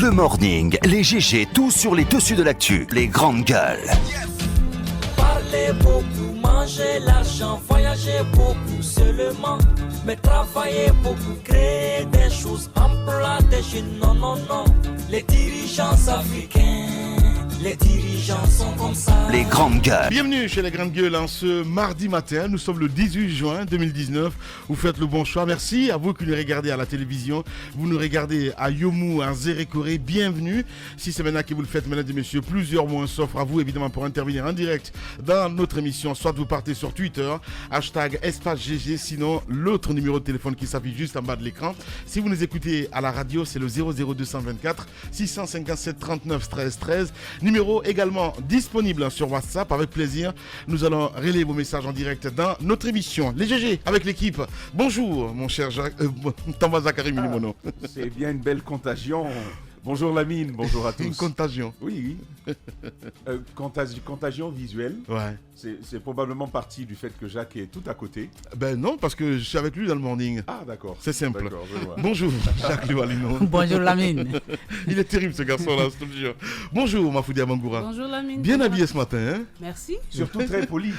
Le morning, les GG, tout sur les dessus de l'actu. Les grandes gueules. Parler beaucoup, manger l'argent, voyager beaucoup seulement. Mais travailler beaucoup, créer des choses, emploi des jeunes, non, non, non. Les dirigeants africains, les dirigeants sont comme ça. Les grandes gueules. Bienvenue chez les grandes gueules en ce mardi matin. Nous sommes le 18 juin 2019. Vous faites le bon choix. Merci à vous qui nous regardez à la télévision. Vous nous regardez à Yomu, à Zérékoré. Bienvenue. Si c'est maintenant que vous le faites, mesdames et messieurs, plusieurs mots s'offrent à vous évidemment pour intervenir en direct dans notre émission. Soit vous partez sur Twitter, hashtag #GG. Sinon, l'autre numéro de téléphone qui s'affiche juste en bas de l'écran. Si vous nous écoutez à la radio, c'est le 00224 657 39 13 13. Numéro également disponible sur WhatsApp. Avec plaisir, nous allons relayer vos messages en direct dans notre émission. Les GG avec l'équipe. Bonjour mon cher Tamba Zakari Milimono. C'est bien une belle contagion. Bonjour Lamine, bonjour à tous. Une contagion. Oui. Contagion visuelle. Ouais. C'est probablement parti du fait que Jacques est tout à côté. Ben non, parce que je suis avec lui dans le morning. Ah d'accord. C'est simple. D'accord, je vois. Bonjour Jacques Loualino. Bonjour Lamine. Il est terrible ce garçon-là, je te le jure. Bonjour Mafoudi Amangoura. Bonjour Lamine. Bien habillé ce matin, hein? Merci. Surtout très poli.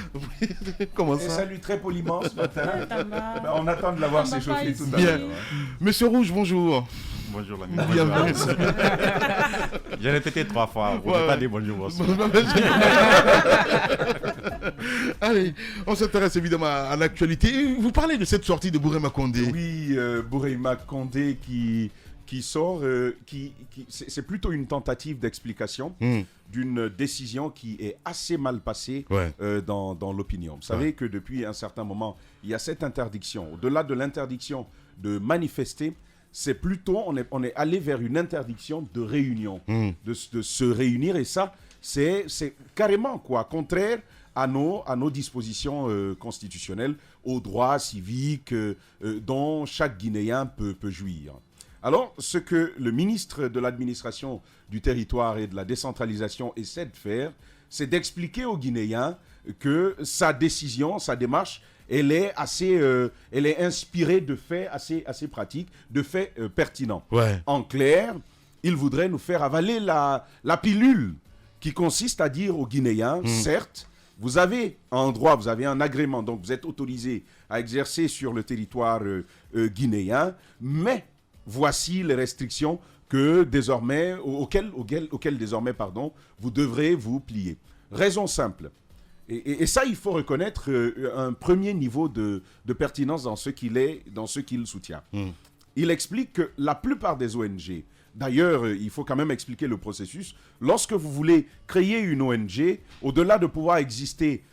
Comment Et ça? salut très poliment ce matin. Tamba. Ben, on attend de l'avoir Tamba s'échauffer pas tout à ici. l'heure. Bien. Monsieur Rouge, bonjour. Bonjour l'ami. Bienvenue. J'ai répété 3 fois. Vous Ouais, ne pas ouais. dire bonjour aussi. Allez, on s'intéresse évidemment à l'actualité. Vous parlez de cette sortie de Bourema Condé. Oui, Bourema Condé qui sort, c'est plutôt une tentative d'explication d'une décision qui est assez mal passée Ouais. dans l'opinion. Vous savez que depuis un certain moment, il y a cette interdiction. Au-delà de l'interdiction de manifester, c'est plutôt, on est allé vers une interdiction de réunion, de se réunir. Et ça, c'est carrément contraire à nos dispositions constitutionnelles, aux droits civiques dont chaque Guinéen peut jouir. Alors, ce que le ministre de l'administration du territoire et de la décentralisation essaie de faire, c'est d'expliquer aux Guinéens que sa décision, sa démarche, elle est inspirée de faits assez pratiques, de faits pertinents. Ouais. En clair, il voudrait nous faire avaler la pilule qui consiste à dire aux Guinéens, certes, vous avez un droit, vous avez un agrément, donc vous êtes autorisé à exercer sur le territoire guinéen, mais voici les restrictions auxquelles désormais, vous devrez vous plier. Raison simple. Et ça, il faut reconnaître un premier niveau de pertinence dans ce qu'il soutient. Il explique que la plupart des ONG, d'ailleurs, il faut quand même expliquer le processus, lorsque vous voulez créer une ONG, au-delà de pouvoir exister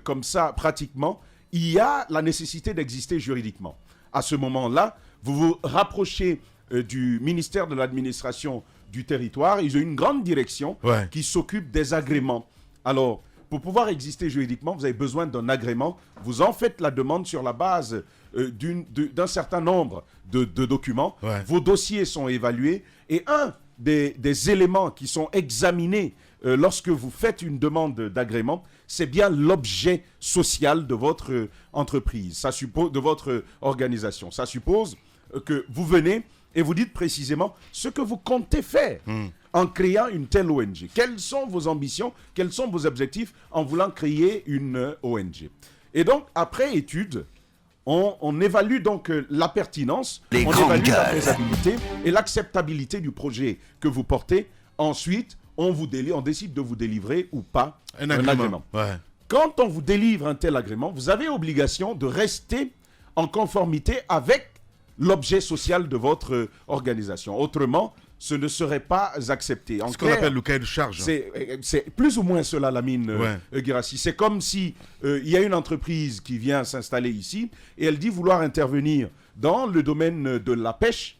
comme ça pratiquement, il y a la nécessité d'exister juridiquement. À ce moment-là, vous vous rapprochez du ministère de l'administration du territoire. Ils ont une grande direction qui s'occupe des agréments. Alors, pour pouvoir exister juridiquement, vous avez besoin d'un agrément. Vous en faites la demande sur la base d'un certain nombre de documents. Ouais. Vos dossiers sont évalués. Et un des éléments qui sont examinés lorsque vous faites une demande d'agrément, c'est bien l'objet social de votre entreprise, ça suppose, de votre organisation. Ça suppose que vous venez et vous dites précisément ce que vous comptez faire en créant une telle ONG. Quelles sont vos ambitions, quels sont vos objectifs en voulant créer une ONG. Et donc, après étude, on évalue donc la pertinence, on évalue la faisabilité et l'acceptabilité du projet que vous portez. Ensuite, on décide de vous délivrer ou pas un agrément. Ouais. Quand on vous délivre un tel agrément, vous avez obligation de rester en conformité avec l'objet social de votre organisation. Autrement, ce ne serait pas accepté. Ce qu'on appelle le cahier de charge. C'est plus ou moins cela, Lamine Guirassi. C'est comme si il y a une entreprise qui vient s'installer ici et elle dit vouloir intervenir dans le domaine de la pêche,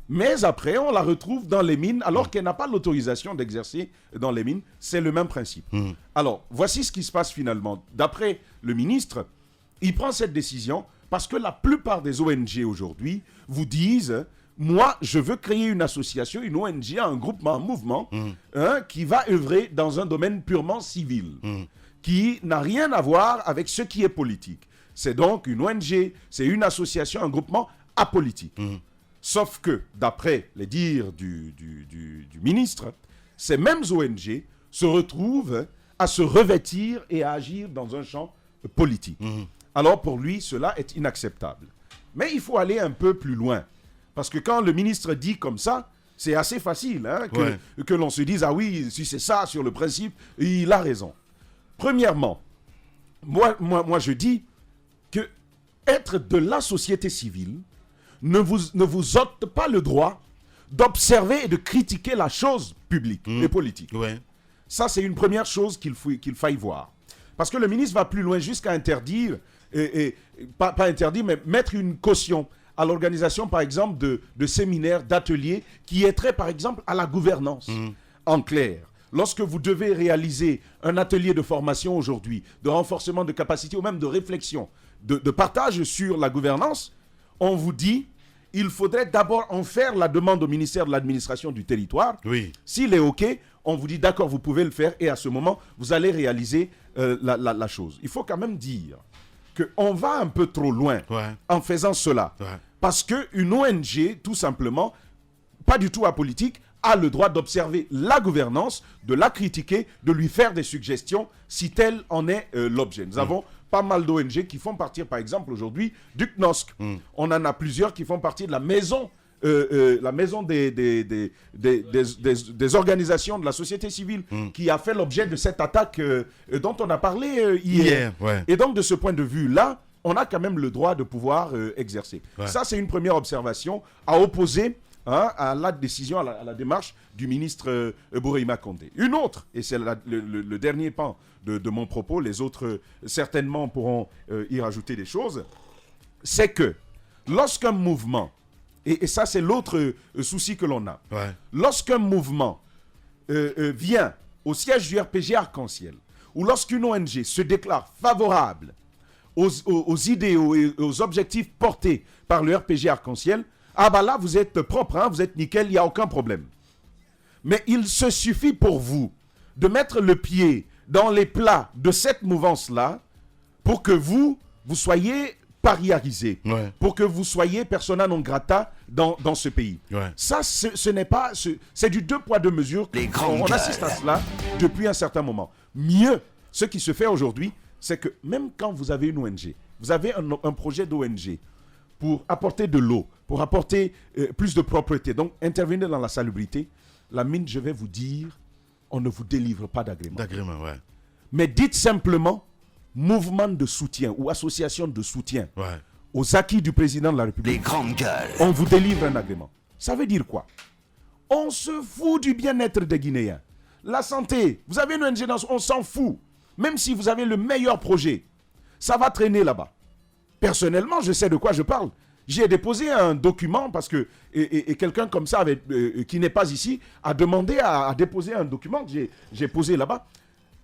mais après, on la retrouve dans les mines alors qu'elle n'a pas l'autorisation d'exercer dans les mines. C'est le même principe. Alors, voici ce qui se passe finalement. D'après le ministre, il prend cette décision parce que la plupart des ONG aujourd'hui vous disent moi, je veux créer une association, une ONG, un groupement, un mouvement qui va œuvrer dans un domaine purement civil, qui n'a rien à voir avec ce qui est politique. C'est donc une ONG, c'est une association, un groupement apolitique. Sauf que, d'après les dires du ministre, ces mêmes ONG se retrouvent à se revêtir et à agir dans un champ politique. Alors pour lui, cela est inacceptable. Mais il faut aller un peu plus loin. Parce que quand le ministre dit comme ça, c'est assez facile que l'on se dise « Ah oui, si c'est ça sur le principe, il a raison ». Premièrement, moi je dis que être de la société civile ne vous ôte pas le droit d'observer et de critiquer la chose publique et politique. Ouais. Ça, c'est une première chose qu'il faille voir. Parce que le ministre va plus loin jusqu'à interdire, pas interdire, mais mettre une caution à l'organisation, par exemple, de séminaires, d'ateliers qui aideraient, par exemple, à la gouvernance. En clair, lorsque vous devez réaliser un atelier de formation aujourd'hui, de renforcement de capacité ou même de réflexion, de partage sur la gouvernance, on vous dit, il faudrait d'abord en faire la demande au ministère de l'administration du territoire. Oui. S'il est OK, on vous dit d'accord, vous pouvez le faire et à ce moment, vous allez réaliser la chose. Il faut quand même dire qu'on va un peu trop loin en faisant cela. Ouais. Parce qu'une ONG, tout simplement, pas du tout apolitique, a le droit d'observer la gouvernance, de la critiquer, de lui faire des suggestions si tel en est l'objet. Nous avons pas mal d'ONG qui font partie, par exemple, aujourd'hui, du CNOSC. On en a plusieurs qui font partie de la maison des organisations de la société civile qui a fait l'objet de cette attaque dont on a parlé hier. Et donc, de ce point de vue-là, on a quand même le droit de pouvoir exercer. Ça, c'est une première observation à opposer à la décision, à la démarche du ministre Bourema Condé. Une autre, et c'est le dernier pan de mon propos, les autres certainement pourront y rajouter des choses, c'est que lorsqu'un mouvement, et ça c'est l'autre souci que l'on a, lorsqu'un mouvement vient au siège du RPG Arc-en-Ciel, ou lorsqu'une ONG se déclare favorable aux idéaux et aux objectifs portés par le RPG Arc-en-Ciel, ah bah là vous êtes propre, vous êtes nickel, il n'y a aucun problème. Mais il se suffit pour vous de mettre le pied dans les plats de cette mouvance-là pour que vous soyez pariarisé, pour que vous soyez persona non grata dans ce pays. Ça, ce n'est pas... C'est du deux poids, deux mesures. On assiste à cela depuis un certain moment. Mieux, ce qui se fait aujourd'hui, c'est que même quand vous avez une ONG, vous avez un projet d'ONG pour apporter de l'eau, pour apporter plus de propreté, donc intervenir dans la salubrité, la mine, je vais vous dire, on ne vous délivre pas d'agrément. Mais dites simplement mouvement de soutien ou association de soutien aux acquis du président de la République. Les grandes gueules. On vous délivre un agrément. Ça veut dire quoi? On se fout du bien-être des Guinéens. La santé, vous avez une ONG, on s'en fout. Même si vous avez le meilleur projet, ça va traîner là-bas. Personnellement, je sais de quoi je parle. J'ai déposé un document parce que et quelqu'un comme ça qui n'est pas ici a demandé à déposer un document que j'ai posé là-bas.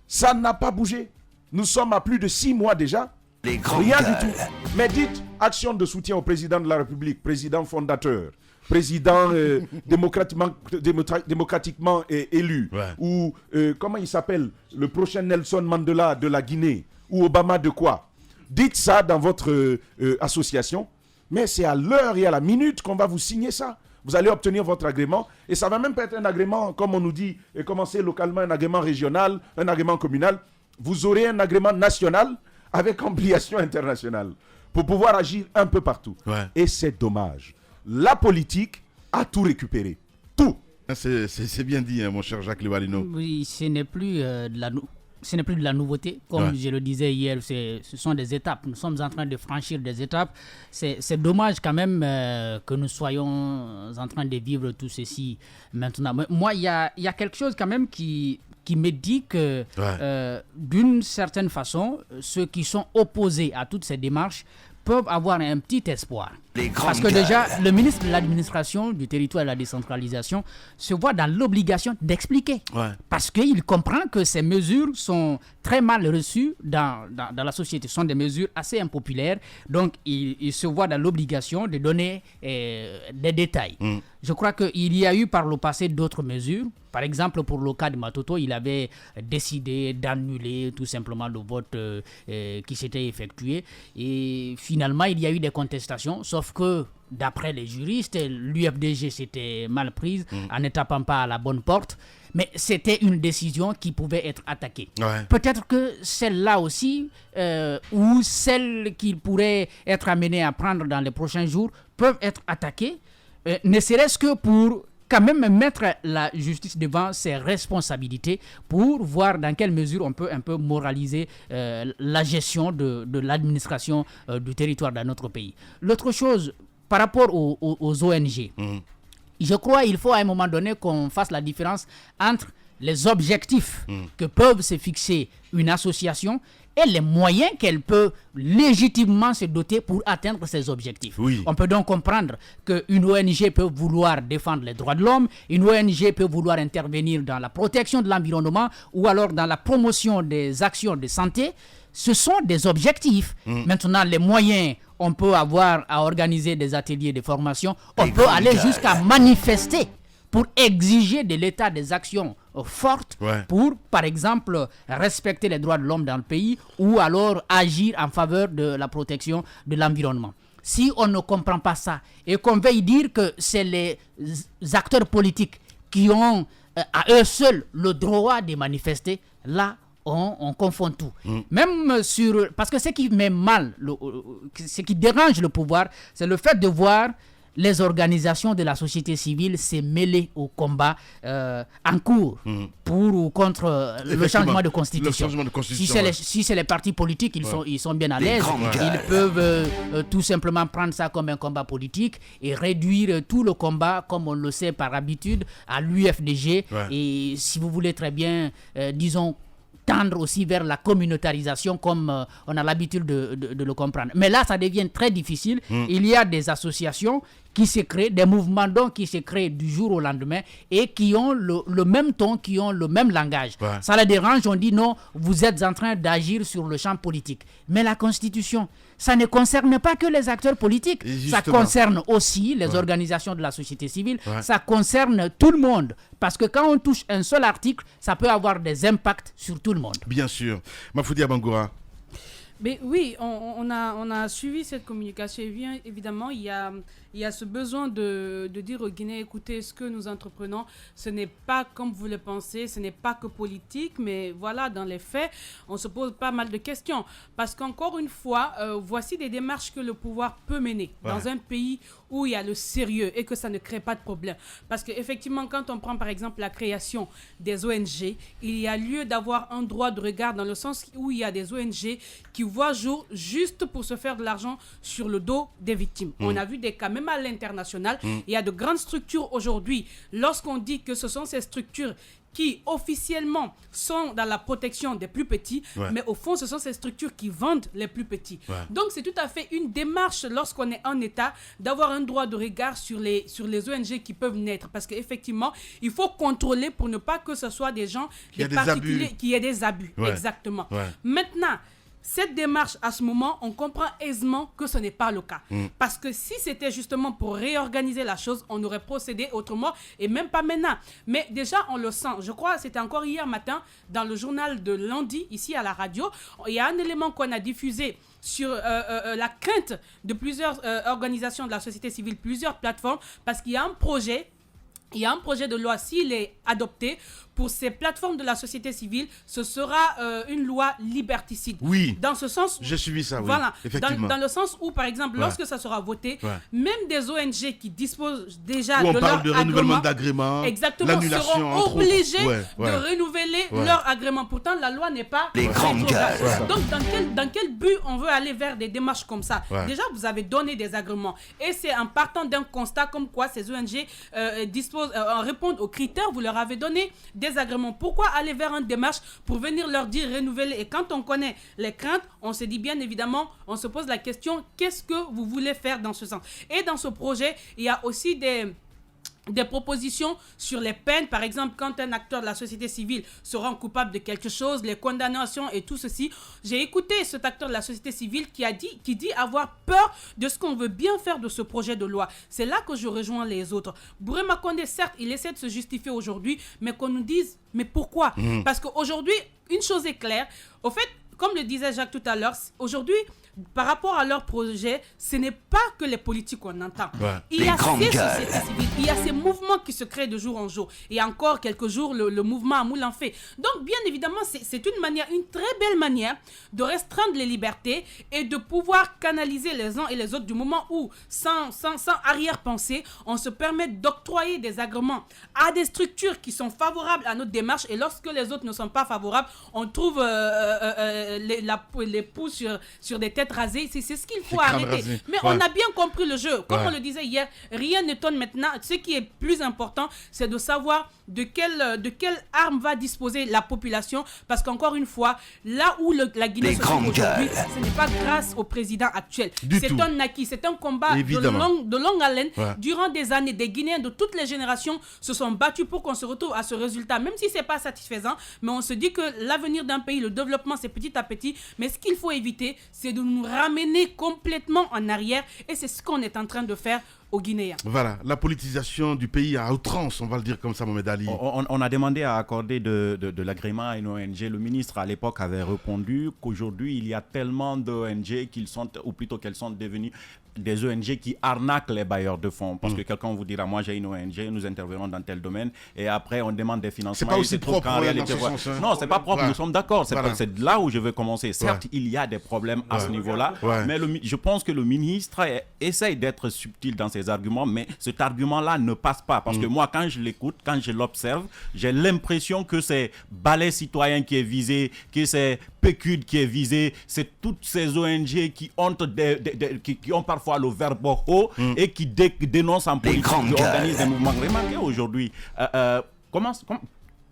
Ça n'a pas bougé. Nous sommes à plus de 6 mois déjà. Rien du tout. Mais dites action de soutien au président de la République, président fondateur, président démocratiquement élu, ou comment il s'appelle, le prochain Nelson Mandela de la Guinée, ou Obama de quoi. Dites ça dans votre association, mais c'est à l'heure et à la minute qu'on va vous signer ça. Vous allez obtenir votre agrément, et ça va même pas être un agrément, comme on nous dit, et commencer localement, un agrément régional, un agrément communal. Vous aurez un agrément national avec ampliation internationale pour pouvoir agir un peu partout. Et c'est dommage. La politique a tout récupéré. Tout. C'est bien dit, mon cher Jacques Levalino. Oui, ce n'est plus de la nouveauté. Comme je le disais hier, ce sont des étapes. Nous sommes en train de franchir des étapes. C'est dommage quand même que nous soyons en train de vivre tout ceci maintenant. Mais moi, il y a quelque chose quand même qui me dit que d'une certaine façon, ceux qui sont opposés à toutes ces démarches peuvent avoir un petit espoir. Parce que déjà, le ministre de l'administration du territoire et de la décentralisation se voit dans l'obligation d'expliquer. Parce qu'il comprend que ces mesures sont très mal reçues dans la société. Ce sont des mesures assez impopulaires. Donc, il se voit dans l'obligation de donner des détails. Je crois qu'il y a eu par le passé d'autres mesures. Par exemple, pour le cas de Matoto, il avait décidé d'annuler tout simplement le vote qui s'était effectué. Et finalement, il y a eu des contestations, sauf Sauf que, d'après les juristes, l'UFDG s'était mal prise en ne tapant pas à la bonne porte. Mais c'était une décision qui pouvait être attaquée. Ouais. Peut-être que celle-là aussi, ou celle qu'il pourrait être amené à prendre dans les prochains jours, peuvent être attaquées, ne serait-ce que pour quand même mettre la justice devant ses responsabilités, pour voir dans quelle mesure on peut un peu moraliser la gestion de l'administration du territoire dans notre pays. L'autre chose, par rapport aux ONG, je crois qu'il faut à un moment donné qu'on fasse la différence entre les objectifs que peuvent se fixer une association et les moyens qu'elle peut légitimement se doter pour atteindre ces objectifs. Oui. On peut donc comprendre qu'une ONG peut vouloir défendre les droits de l'homme, une ONG peut vouloir intervenir dans la protection de l'environnement ou alors dans la promotion des actions de santé. Ce sont des objectifs. Maintenant, les moyens, on peut avoir à organiser des ateliers de formation, on peut aller jusqu'à manifester pour exiger de l'État des actions fortes pour, par exemple, respecter les droits de l'homme dans le pays ou alors agir en faveur de la protection de l'environnement. Si on ne comprend pas ça et qu'on veille dire que c'est les acteurs politiques qui ont à eux seuls le droit de manifester, là, on confond tout. Même parce que ce qui met mal, ce qui dérange le pouvoir, c'est le fait de voir les organisations de la société civile se mêler au combat en cours pour ou contre le changement de constitution. Si c'est les partis politiques, ils sont bien à l'aise. Ils peuvent tout simplement prendre ça comme un combat politique et réduire tout le combat, comme on le sait par habitude, à l'UFDG. Et si vous voulez très bien, disons, tendre aussi vers la communautarisation comme on a l'habitude de le comprendre. Mais là, ça devient très difficile. Il y a des associations qui se créent, des mouvements donc qui se créent du jour au lendemain et qui ont le même ton, qui ont le même langage. Ça les dérange, on dit non, vous êtes en train d'agir sur le champ politique. Mais la Constitution, ça ne concerne pas que les acteurs politiques, ça concerne aussi les organisations de la société civile, ça concerne tout le monde. Parce que quand on touche un seul article, ça peut avoir des impacts sur tout le monde. Bien sûr. Mafoudi Abangoura. Mais oui, on a suivi cette communication. Évidemment, il y a ce besoin de dire aux Guinéens, écoutez, ce que nous entreprenons, ce n'est pas comme vous le pensez, ce n'est pas que politique, mais voilà, dans les faits, on se pose pas mal de questions. Parce qu'encore une fois, voici des démarches que le pouvoir peut mener dans un pays où il y a le sérieux et que ça ne crée pas de problème. Parce qu'effectivement, quand on prend par exemple la création des ONG, il y a lieu d'avoir un droit de regard dans le sens où il y a des ONG qui voient jour juste pour se faire de l'argent sur le dos des victimes. On a vu des cas même à l'international. Il y a de grandes structures aujourd'hui. Lorsqu'on dit que ce sont ces structures qui officiellement sont dans la protection des plus petits, mais au fond, ce sont ces structures qui vendent les plus petits. Donc, c'est tout à fait une démarche, lorsqu'on est en État, d'avoir un droit de regard sur les ONG qui peuvent naître. Parce qu'effectivement, il faut contrôler pour ne pas que ce soit des gens, des particuliers, qui aient des abus. Exactement. Maintenant, cette démarche, à ce moment, on comprend aisément que ce n'est pas le cas. Parce que si c'était justement pour réorganiser la chose, on aurait procédé autrement et même pas maintenant. Mais déjà, on le sent. Je crois que c'était encore hier matin dans le journal de lundi, ici à la radio. Il y a un élément qu'on a diffusé sur la crainte de plusieurs organisations de la société civile, plusieurs plateformes, parce qu'il y a un projet. Il y a un projet de loi, s'il est adopté, pour ces plateformes de la société civile, ce sera une loi liberticide. Oui. Dans ce sens... J'ai suivi ça, oui. Voilà. Effectivement. Dans le sens où, par exemple, lorsque ça sera voté, même des ONG qui disposent déjà de leur agrément... on parle de renouvellement d'agrément, exactement, seront obligés de renouveler leur agrément. Pourtant, la loi n'est pas... Les grandes gueules. Donc, dans quel but on veut aller vers des démarches comme ça? Déjà, vous avez donné des agréments. Et c'est en partant d'un constat comme quoi ces ONG répondent aux critères, vous leur avez donné des agréments. Pourquoi aller vers une démarche pour venir leur dire renouveler? Et quand on connaît les craintes, on se dit bien évidemment, on se pose la question, qu'est-ce que vous voulez faire dans ce sens? Et dans ce projet, il y a aussi des propositions sur les peines. Par exemple, quand un acteur de la société civile se rend coupable de quelque chose, les condamnations et tout ceci. J'ai écouté cet acteur de la société civile qui dit avoir peur de ce qu'on veut bien faire de ce projet de loi. C'est là que je rejoins les autres. Bourema Condé, certes, il essaie de se justifier aujourd'hui, mais qu'on nous dise, mais pourquoi? Parce qu'aujourd'hui, une chose est claire. Au fait, comme le disait Jacques tout à l'heure, aujourd'hui, par rapport à leur projet, ce n'est pas que les politiques qu'on entend. Ouais. Il y a Les grandes ces gueules. sociétés civiles, il y a ces mouvements qui se créent de jour en jour. Et encore quelques jours, le mouvement Amoul en fait. Donc, bien évidemment, c'est une très belle manière de restreindre les libertés et de pouvoir canaliser les uns et les autres du moment où, sans arrière-pensée, on se permet d'octroyer des agréments à des structures qui sont favorables à notre démarche, et lorsque les autres ne sont pas favorables, on trouve les pouces sur des têtes rasées. C'est ce qu'il faut crânes arrêter. rasés. Mais Ouais. on a bien compris le jeu. Comme Ouais. on le disait hier, rien n'étonne maintenant. Ce qui est plus important, c'est de savoir de quelle arme va disposer la population, parce qu'encore une fois, là où la Guinée Les se trouve grandes aujourd'hui, gueules. ce n'est pas grâce au président actuel. Du C'est tout. un acquis, c'est un combat Évidemment. de longue haleine. Ouais. Durant des années, des Guinéens de toutes les générations se sont battus pour qu'on se retrouve à ce résultat, même si c'est pas satisfaisant, mais on se dit que l'avenir d'un pays, le développement, c'est petit à petit, mais ce qu'il faut éviter, c'est de nous ramener complètement en arrière, et c'est ce qu'on est en train de faire aux Guinéens. Voilà, la politisation du pays à outrance, on va le dire comme ça, Mohamed Ali. On a demandé à accorder de l'agrément à une ONG. Le ministre à l'époque avait répondu qu'aujourd'hui il y a tellement d'ONG qu'elles sont devenues des ONG qui arnaquent les bailleurs de fonds. Parce que quelqu'un vous dira, moi j'ai une ONG, nous intervenons dans tel domaine, et après on demande des financements. C'est pas et il aussi se trouve propre, qu'en ouais, réalité, dans ce voilà. sens, hein. Non, c'est pas propre, Ouais. nous sommes d'accord. Voilà. C'est là où je veux commencer. Certes, il y a des problèmes à ce niveau-là, Ouais. mais je pense que le ministre essaye d'être subtil dans ses arguments, mais cet argument-là ne passe pas. Parce que moi, quand je l'écoute, quand je l'observe, j'ai l'impression que c'est Balai Citoyen qui est visé, que c'est PQD qui est visé, c'est toutes ces ONG qui ont parfois le verbe haut et qui dénoncent en politique, grandes qui gueules. organisent des mouvements. Remarquez aujourd'hui,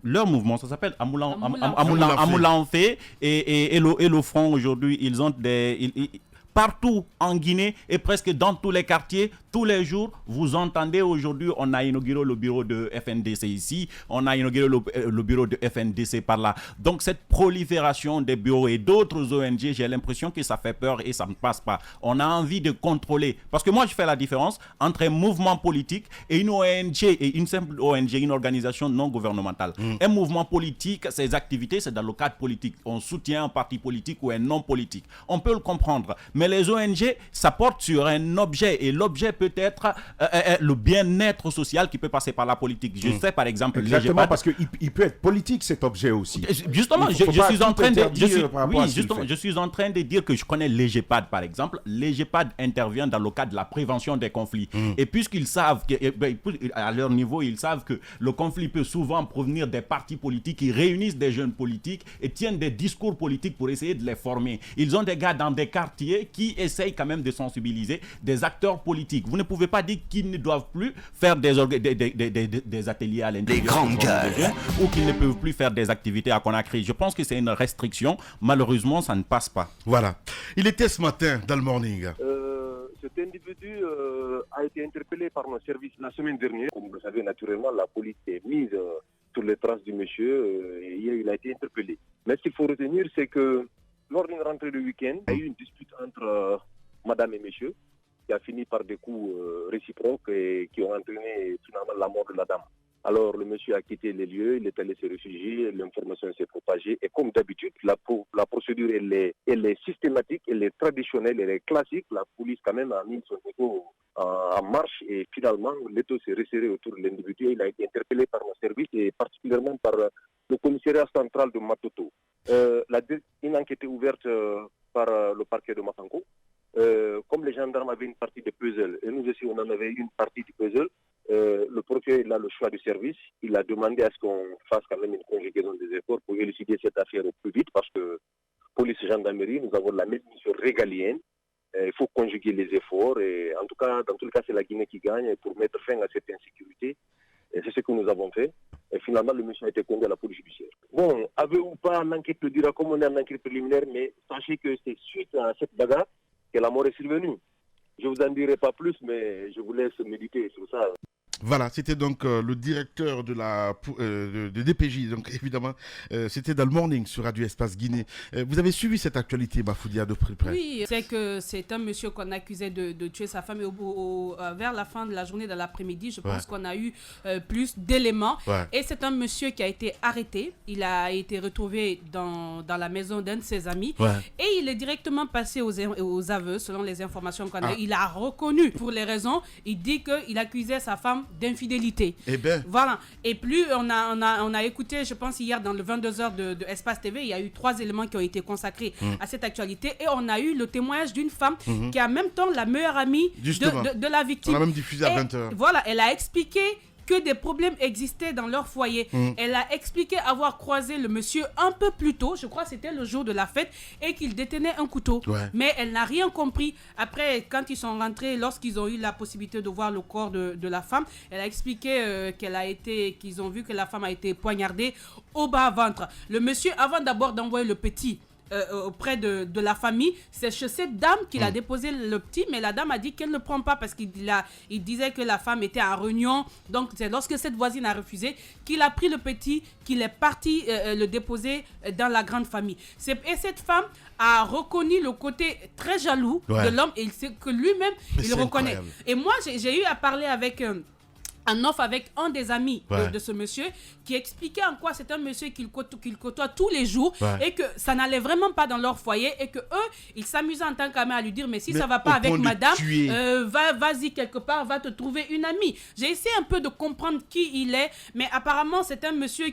leur mouvement, ça s'appelle Amoulan fait et le Front aujourd'hui, ils ont partout en Guinée et presque dans tous les quartiers, tous les jours, vous entendez aujourd'hui, on a inauguré le bureau de FNDC ici, on a inauguré le bureau de FNDC par là. Donc cette prolifération des bureaux et d'autres ONG, j'ai l'impression que ça fait peur et ça ne passe pas. On a envie de contrôler. Parce que moi, je fais la différence entre un mouvement politique et une ONG, et une simple ONG, une organisation non gouvernementale. Un mouvement politique, ses activités, c'est dans le cadre politique. On soutient un parti politique ou un non politique. On peut le comprendre. Mais les ONG, ça porte sur un objet, et l'objet peut être le bien-être social qui peut passer par la politique. Je sais par exemple... Exactement, parce qu'il peut être politique cet objet aussi. Justement, Il faut pas je suis en tout train de... interdire par rapport à ce qu'il justement, fait. je suis en train de dire que je connais l'EGEPAD par exemple. L'EGEPAD intervient dans le cadre de la prévention des conflits. Et puisqu'ils savent, à leur niveau, ils savent que le conflit peut souvent provenir des partis politiques qui réunissent des jeunes politiques et tiennent des discours politiques pour essayer de les former. Ils ont des gars dans des quartiers qui essayent quand même de sensibiliser des acteurs politiques. Vous ne pouvez pas dire qu'ils ne doivent plus faire des ateliers à l'intérieur Les grandes gueules. des jeunes, ou qu'ils ne peuvent plus faire des activités à Conakry. Je pense que c'est une restriction. Malheureusement, ça ne passe pas. Voilà. Il était ce matin dans le morning. Cet individu a été interpellé par nos services la semaine dernière. Comme vous le savez, naturellement, la police est mise sur les traces du monsieur et hier, il a été interpellé. Mais ce qu'il faut retenir, c'est que lors d'une rentrée de week-end, il y a eu une dispute entre madame et monsieur qui a fini par des coups réciproques et qui ont entraîné finalement la mort de la dame. Alors le monsieur a quitté les lieux, il est allé se réfugier, l'information s'est propagée et comme d'habitude, la procédure elle est systématique, elle est traditionnelle, elle est classique. La police quand même a mis son écho en marche et finalement l'étau s'est resserré autour de l'individu. Il a été interpellé par nos services et particulièrement par le commissariat central de Matoto. Une enquête est ouverte par le parquet de Mafanko. Comme les gendarmes avaient une partie de puzzle et nous aussi on en avait une partie du puzzle, le procureur il a le choix du service. Il a demandé à ce qu'on fasse quand même une conjugaison des efforts pour élucider cette affaire au plus vite parce que police et gendarmerie, nous avons la même mission régalienne. Il faut conjuguer les efforts et en tout cas, dans tout le cas, c'est la Guinée qui gagne pour mettre fin à cette insécurité. Et c'est ce que nous avons fait. Et finalement, le monsieur a été conduit à la police judiciaire. Bon, aveu ou pas, l'enquête le dira comme on est en enquête préliminaire, mais sachez que c'est suite à cette bagarre que la mort est survenue. Je ne vous en dirai pas plus, mais je vous laisse méditer sur ça. Voilà, c'était donc le directeur de la de DPJ, donc évidemment, c'était dans le morning sur Radio Espace Guinée. Vous avez suivi cette actualité, Bafoudia, de près? Oui, c'est que c'est un monsieur qu'on accusait de tuer sa femme et vers la fin de la journée, de l'après-midi, je pense qu'on a eu plus d'éléments. Ouais. Et c'est un monsieur qui a été arrêté. Il a été retrouvé dans la maison d'un de ses amis. Ouais. Et il est directement passé aux aveux, selon les informations qu'on a. Il a reconnu pour les raisons. Il dit qu'il accusait sa femme d'infidélité. Eh bien. Voilà. Et plus on a écouté, je pense hier dans le 22h de Espace TV, il y a eu 3 éléments qui ont été consacrés à cette actualité. Et on a eu le témoignage d'une femme qui est en même temps la meilleure amie de la victime. On a même diffusé à 20h. Voilà, elle a expliqué que des problèmes existaient dans leur foyer. Elle a expliqué avoir croisé le monsieur un peu plus tôt, je crois que c'était le jour de la fête, et qu'il détenait un couteau. Ouais. Mais elle n'a rien compris. Après, quand ils sont rentrés, lorsqu'ils ont eu la possibilité de voir le corps de la femme, elle a expliqué qu'ils ont vu que la femme a été poignardée au bas-ventre. Le monsieur, avant d'abord d'envoyer le petit auprès de la famille, c'est chez cette dame qu'il a déposé le petit, mais la dame a dit qu'elle ne prend pas parce qu'il disait que la femme était en réunion. Donc c'est lorsque cette voisine a refusé qu'il a pris le petit, qu'il est parti le déposer dans la grande famille. Et cette femme a reconnu le côté très jaloux de l'homme, et que lui-même il le reconnaît. Incroyable. Et moi j'ai eu à parler avec avec un des amis de ce monsieur, qui expliquait en quoi c'est un monsieur qu'il côtoie tous les jours, et que ça n'allait vraiment pas dans leur foyer, et que eux ils s'amusaient en tant qu'amis à lui dire mais ça va pas avec madame, vas-y quelque part, va te trouver une amie. J'ai essayé un peu de comprendre qui il est, mais apparemment c'est un monsieur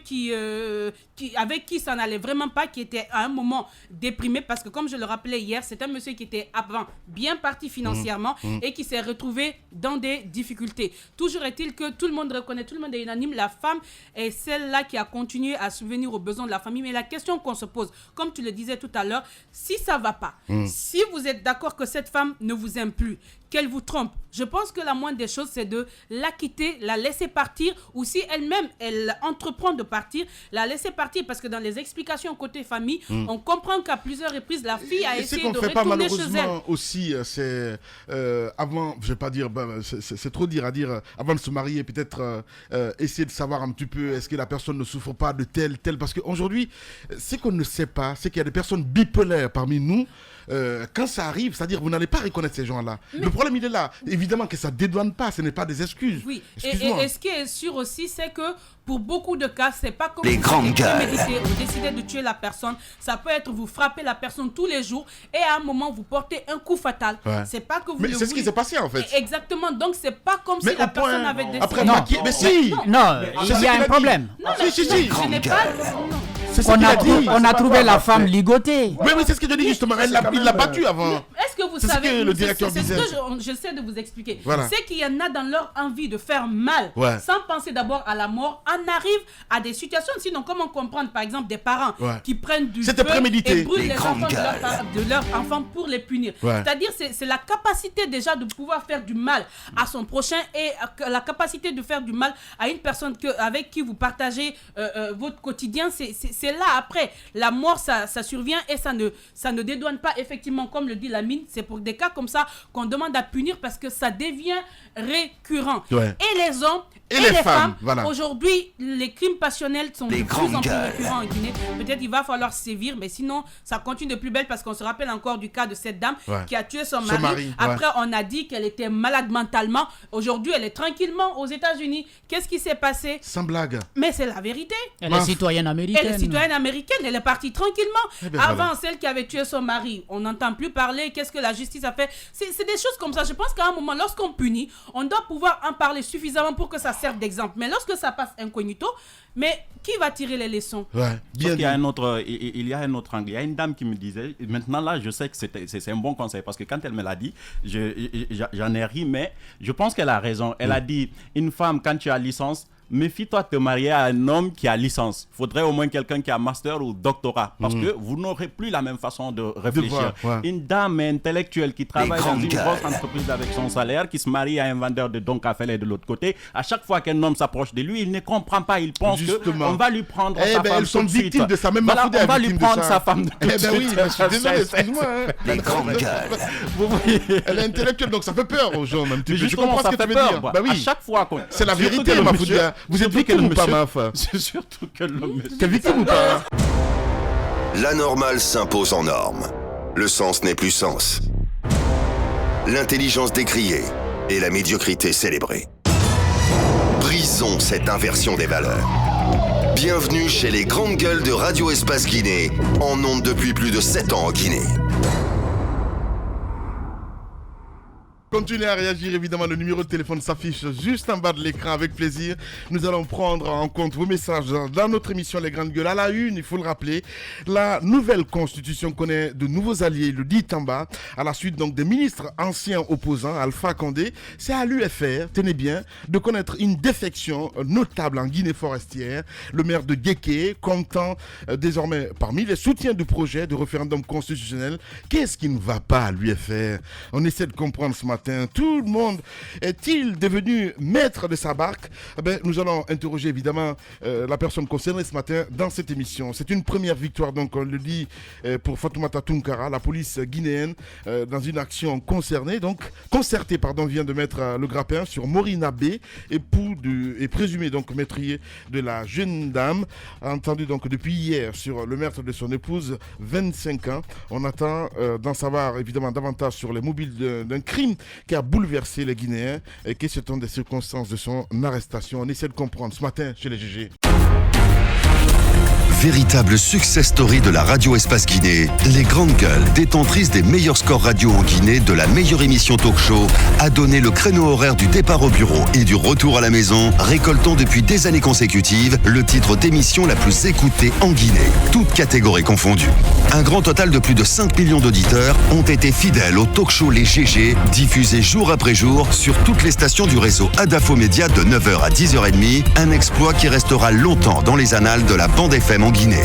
avec qui ça n'allait vraiment pas, qui était à un moment déprimé, parce que comme je le rappelais hier, c'est un monsieur qui était avant bien parti financièrement et qui s'est retrouvé dans des difficultés. Toujours est-il que tout le monde reconnaît, tout le monde est unanime, la femme est celle-là qui a continué à subvenir aux besoins de la famille. Mais la question qu'on se pose, comme tu le disais tout à l'heure, si ça va pas, si vous êtes d'accord que cette femme ne vous aime plus, qu'elle vous trompe, je pense que la moindre des choses, c'est de la quitter, la laisser partir, ou si elle-même, elle entreprend de partir, la laisser partir, parce que dans les explications côté famille, on comprend qu'à plusieurs reprises, la fille a essayé de retourner chez elle. Aussi, c'est avant, je vais pas dire, c'est trop dire à dire, avant de se marier, peut-être essayer de savoir un petit peu, est-ce que la personne ne souffre pas de tel, parce qu'aujourd'hui, ce qu'on ne sait pas, c'est qu'il y a des personnes bipolaires parmi nous. Quand ça arrive, c'est-à-dire vous n'allez pas reconnaître ces gens-là. Le problème, il est là. Évidemment que ça ne dédouane pas, ce n'est pas des excuses. Oui, et ce qui est sûr aussi, c'est que pour beaucoup de cas, c'est pas comme les grandes gueules. Vous décidez de tuer la personne. Ça peut être vous frapper la personne tous les jours et à un moment vous portez un coup fatal. Ouais. C'est pas que vous. Mais c'est ce qui s'est passé en fait. Exactement. Donc c'est pas comme si la personne avait décidé. Après, mais si. Non, il y a un problème. Si. Je n'ai pas. On a trouvé la femme ligotée. Oui, c'est ce que je dis justement. Il l'a battue avant. Est-ce que vous savez, ce que le directeur disait. C'est ce que j'essaie de vous expliquer. Voilà. C'est qu'il y en a dans leur envie de faire mal, sans penser d'abord à la mort, on arrive à des situations. Sinon, comment comprendre par exemple des parents qui prennent du feu et brûlent les enfants de leurs enfants pour les punir. C'est-à-dire, c'est la capacité déjà de pouvoir faire du mal à son prochain et la capacité de faire du mal à une personne avec qui vous partagez votre quotidien. C'est là après la mort ça survient et ça ne dédouane pas effectivement comme le dit Lamine. C'est pour des cas comme ça qu'on demande à punir parce que ça devient récurrent. Et les hommes et les femmes. Voilà. Aujourd'hui, les crimes passionnels sont de plus en plus récurrents en Guinée. Peut-être il va falloir sévir, mais sinon ça continue de plus belle parce qu'on se rappelle encore du cas de cette dame qui a tué son mari. Après on a dit qu'elle était malade mentalement. Aujourd'hui elle est tranquillement aux États-Unis. Qu'est-ce qui s'est passé? Sans blague. Mais c'est la vérité. Elle est citoyenne américaine. Elle est citoyenne américaine, elle est partie tranquillement. Avant, celle qui avait tué son mari, on n'entend plus parler. Qu'est-ce que la justice a fait? C'est des choses comme ça. Je pense qu'à un moment, lorsqu'on punit, on doit pouvoir en parler suffisamment pour que ça serve d'exemple. Mais lorsque ça passe incognito, mais qui va tirer les leçons? Il y a un autre angle. Il y a une dame qui me disait, maintenant là, je sais que c'est un bon conseil parce que quand elle me l'a dit, j'en ai ri, mais je pense qu'elle a raison. Elle a dit, une femme, quand tu as licence, méfie-toi de te marier à un homme qui a licence. Il faudrait au moins quelqu'un qui a master ou doctorat, parce que vous n'aurez plus la même façon de réfléchir. Une dame intellectuelle qui travaille dans une grosse entreprise avec son salaire, qui se marie à un vendeur de Don Café de l'autre côté, à chaque fois qu'un homme s'approche de lui, il ne comprend pas, il pense qu'on va lui prendre sa femme. Elles sont victimes de ça, même voilà, on va lui prendre sa femme de tout de suite. Oui, je suis désolé, excuse-moi. Les grandes gueules. Vous voyez, elle est intellectuelle, donc ça fait peur aux gens, même. Je comprends ce que tu veux dire. Bah oui. À chaque fois qu'on... C'est la vérité, Mafoudia. Vous êtes victime ou pas, Maf? C'est surtout que l'homme... T'es victime ou pas? La normale s'impose en norme. Le sens n'est plus sens. L'intelligence décriée et la médiocrité célébrée. Brisons cette inversion des valeurs. Bienvenue chez les grandes gueules de Radio Espace Guinée, en ondes depuis plus de 7 ans en Guinée. Continuez à réagir, évidemment, le numéro de téléphone s'affiche juste en bas de l'écran, avec plaisir. Nous allons prendre en compte vos messages dans notre émission Les Grandes Gueules. À la une, il faut le rappeler, la nouvelle constitution connaît de nouveaux alliés, le dit en bas, à la suite donc des ministres anciens opposants, Alpha Condé. C'est à l'UFR, tenez bien, de connaître une défection notable en Guinée forestière. Le maire de Guéké comptant désormais parmi les soutiens du projet de référendum constitutionnel. Qu'est-ce qui ne va pas à l'UFR? On essaie de comprendre ce matin. Tout le monde est-il devenu maître de sa barque? Nous allons interroger évidemment la personne concernée ce matin dans cette émission. C'est une première victoire, donc on le dit, pour Fatoumata Tunkara, la police guinéenne, dans une action concertée, vient de mettre le grappin sur Morina B, époux et présumé donc meurtrier de la jeune dame, entendu donc depuis hier sur le meurtre de son épouse, 25 ans. On attend d'en savoir évidemment davantage sur les mobiles d'un crime qui a bouleversé les Guinéens et qui sont des circonstances de son arrestation. On essaie de comprendre ce matin chez les GG. Véritable success story de la radio Espace Guinée, les grandes gueules, détentrices des meilleurs scores radio en Guinée, de la meilleure émission talk show, a donné le créneau horaire du départ au bureau et du retour à la maison, récoltant depuis des années consécutives le titre d'émission la plus écoutée en Guinée, toutes catégories confondues. Un grand total de plus de 5 millions d'auditeurs ont été fidèles au talk show Les GG, diffusé jour après jour sur toutes les stations du réseau Adafo Média de 9h à 10h30, un exploit qui restera longtemps dans les annales de la bande FM en Guinée.